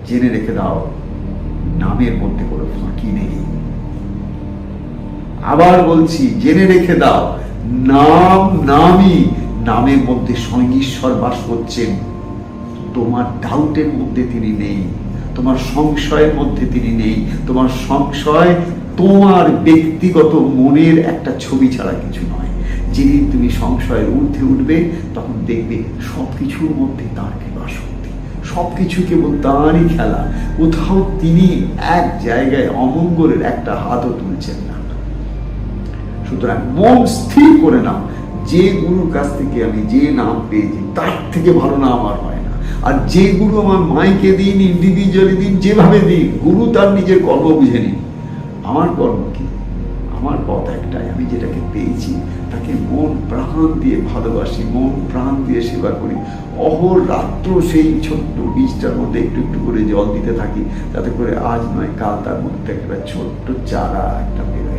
জেনে রেখে দাও, নামের মধ্যে কোনো ফাঁকি নেই। আবার বলছি, জেনে রেখে দাও, নামই, নামের মধ্যে স্বয়ং ঈশ্বর বাস করছেন। তোমার ডাউটের মধ্যে তিনি নেই, তোমার সংশয়ের মধ্যে তিনি নেই। তোমার সংশয় তোমার ব্যক্তিগত মনের একটা ছবি ছাড়া কিছু নয়। যেদিন তুমি সংশয়ের ঊর্ধ্বে উঠবে, তখন দেখবে সবকিছুর মধ্যে তার কৃপা শক্তি, সবকিছু কেবল তাঁরই খেলা। কোথাও তিনি এক জায়গায় অমঙ্গলের একটা হাতও তুলছেন না। সুতরাং মন স্থির করে নাও, যে গুরুর কাছ থেকে আমি যে নাম পেয়েছি তার থেকে ভালো নাম আর হয় না। আর যে গুরু আমার মাইকে দিন, ইন্ডিভিজুয়ালি দিন, যেভাবে দিন, গুরু তার নিজের কর্ম বুঝে নিন। আমার কর্ম কি? আমার পথ একটাই, আমি যেটাকে পেয়েছি তাকে মন প্রাণ দিয়ে ভালোবাসি, মন প্রাণ দিয়ে সেবা করি। অহোরাত্র সেই ছোট্ট বীজটার মধ্যে একটু একটু করে জল দিতে থাকি, যাতে করে আজ নয় কাল তার মধ্যে একটা ছোট্ট চারা একটা বেরোয়।